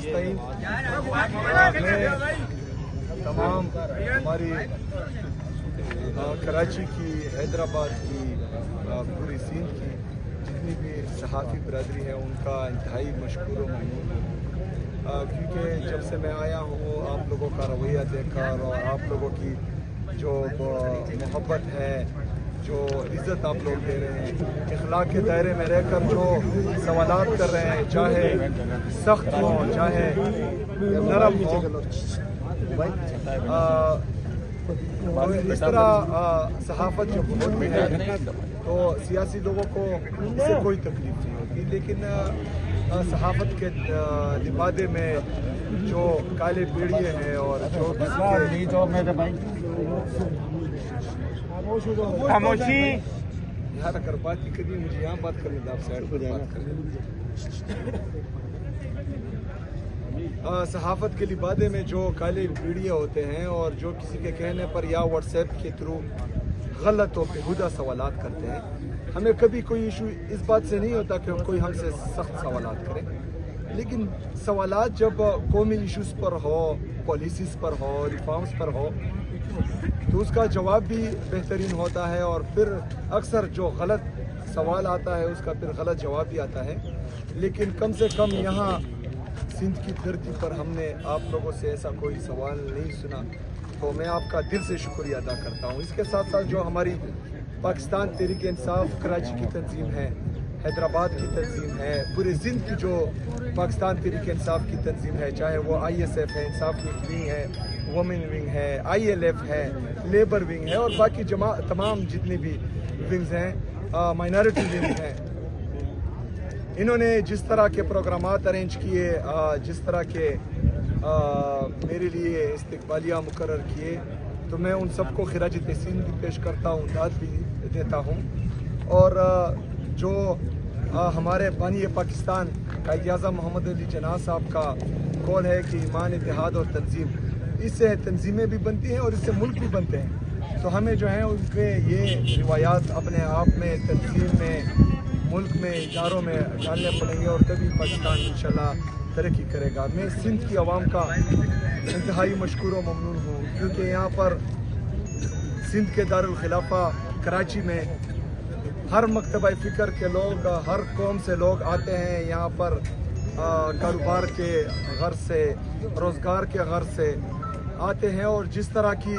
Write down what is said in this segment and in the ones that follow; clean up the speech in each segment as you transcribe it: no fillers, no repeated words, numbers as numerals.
नस्तईन। तमाम हमारी कराची की, हैदराबाद की, पूरी सिंध की जितनी भी सहाफ़ी बरदरी है उनका इंतहाई मशकूर व ममनून हूँ, क्योंकि जब से मैं आया हूँ आप लोगों का रवैया देखकर और आप लोगों की जो मोहब्बत है, जो इज़्ज़त आप लोग दे रहे हैं, इखलाक के दायरे में रहकर जो सवालात कर रहे हैं, चाहे सख्त हों चाहे नरम हों, इस तरह सहाफ़त जब होती है तो सियासी लोगों को इससे कोई तकलीफ नहीं होती, लेकिन सहाफ़त के लिबादे में जो काले बेड़िए हैं और जो खामोशी यार अगर बात ही करनी मुझे यहाँ बात करनी आप साइड पर बात करें। सहाफ़त के लिबादे में जो काले बीड़िए होते हैं और जो किसी के कहने पर या व्हाट्सएप के थ्रू गलत और बेहुदा सवालात करते हैं, हमें कभी कोई इशू इस बात से नहीं होता कि कोई हमसे सख्त सवालात करे, लेकिन सवालात जब कौमी इशूज़ पर हो, पॉलिसीज़ पर हो, रिफॉर्म्स पर हो, तो उसका जवाब भी बेहतरीन होता है और फिर अक्सर जो गलत सवाल आता है उसका फिर गलत जवाब भी आता है। लेकिन कम से कम यहाँ सिंध की धरती पर हमने आप लोगों से ऐसा कोई सवाल नहीं सुना, तो मैं आपका दिल से शुक्रिया अदा करता हूँ। इसके साथ साथ जो हमारी पाकिस्तान तहरीक इंसाफ कराची की तंजीम है, हैदराबाद की तंजीम है, पूरे सिंध की जो पाकिस्तान तहरीक इंसाफ की तंजीम है, चाहे वो ISF है, इंसाफ विंग है, वुमेन विंग है, ILF है, लेबर विंग है और बाकी तमाम जितनी भी विंग्स हैं, माइनॉरिटी विंग हैं, इन्होंने जिस तरह के प्रोग्रामात अरेंज किए, जिस तरह के मेरे लिए इस्तकबालिया मुकर्रर किए, तो मैं उन सबको खिराज तहसीन भी पेश करता हूँ, दाद भी देता हूँ। और जो हमारे बानी पाकिस्तान कायद-ए-आज़म मोहम्मद अली जिन्ना साहब का कौल है कि ईमान, इत्तेहाद और तंजीम, इससे तंजीमें भी बनती हैं और इससे मुल्क भी बनते हैं, तो हमें जो है उनके ये रिवायात अपने आप में, तंजीम में, मुल्क में, इदारों में डालने पड़ेंगे और तभी पाकिस्तान इंशाल्लाह तरक्की करेगा। मैं सिंध की आवाम का इंतहाई मशकूर व ममनून हूँ, क्योंकि यहाँ पर सिंध के दारुल खिलाफा कराची में हर मकतबा फ़िक्र के लोग, हर कौम से लोग आते हैं यहाँ पर, कारोबार के गर्ज से, रोज़गार के गर्ज से आते हैं और जिस तरह की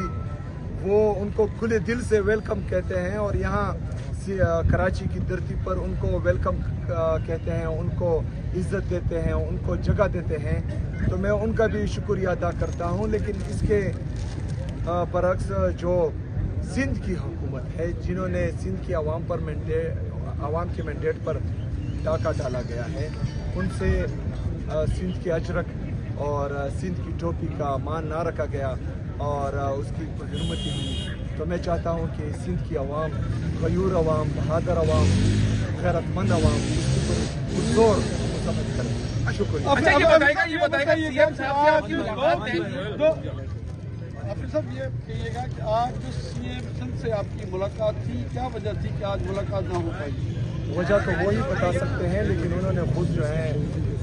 वो उनको खुले दिल से वेलकम कहते हैं और यहाँ कराची की धरती पर उनको वेलकम कहते हैं, उनको इज़्ज़त देते हैं, उनको जगह देते हैं, तो मैं उनका भी शुक्रिया अदा करता हूँ। लेकिन इसके बरक्स जो सिंध की हुकूमत है, जिन्होंने सिंध की आवाम के मैंडेट पर डाका डाला गया है, उनसे सिंध के अजरक और सिंध की टोपी का मान ना रखा गया और उसकी हुर्मती हुई, तो मैं चाहता हूँ कि सिंध की आवाम, गयूर आवाम, बहादुर आवाम, गैरतमंद आवाम इसकी पुरजोर समझ करें। शुक्रिया। अच्छा ये बताएगा सीएम साहब से आपकी मुलाकात है तो आफिर साहब ये कहिएगा कि आज जो सीएम सिंध से आपकी मुलाकात थी, क्या वजह थी कि आज मुलाकात ना हो पाई? वजह तो वो ही बता सकते हैं, लेकिन उन्होंने खुद जो है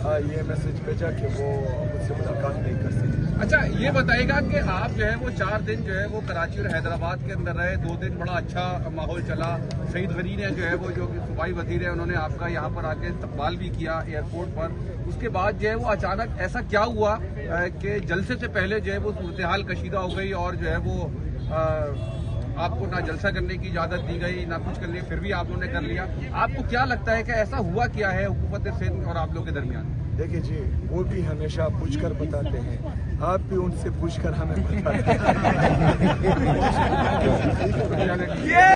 ये मैसेज भेजा कि वो मुझसे मुलाकात नहीं कर सकते। अच्छा ये बताएगा कि आप जो है वो 4 दिन जो है वो कराची और हैदराबाद के अंदर रहे, 2 दिन बड़ा अच्छा माहौल चला, सईद गनी ने जो है वो जो सूबाई वज़ीर है उन्होंने आपका यहाँ पर आके इस्तकबाल भी किया एयरपोर्ट पर, उसके बाद जो है वो अचानक ऐसा क्या हुआ कि जलसे से पहले जो है वो सूरत हाल कशीदा हो गई और जो है वो आपको ना जलसा करने की इजाज़त दी गई ना कुछ करने, फिर भी आप लोगों ने कर लिया। आपको क्या लगता है कि ऐसा हुआ क्या है हुकूमत सिंध और आप लोग के दरमियान? देखिए जी, वो भी हमेशा पूछकर बताते हैं, आप भी उनसे पूछकर हमें बताते हैं।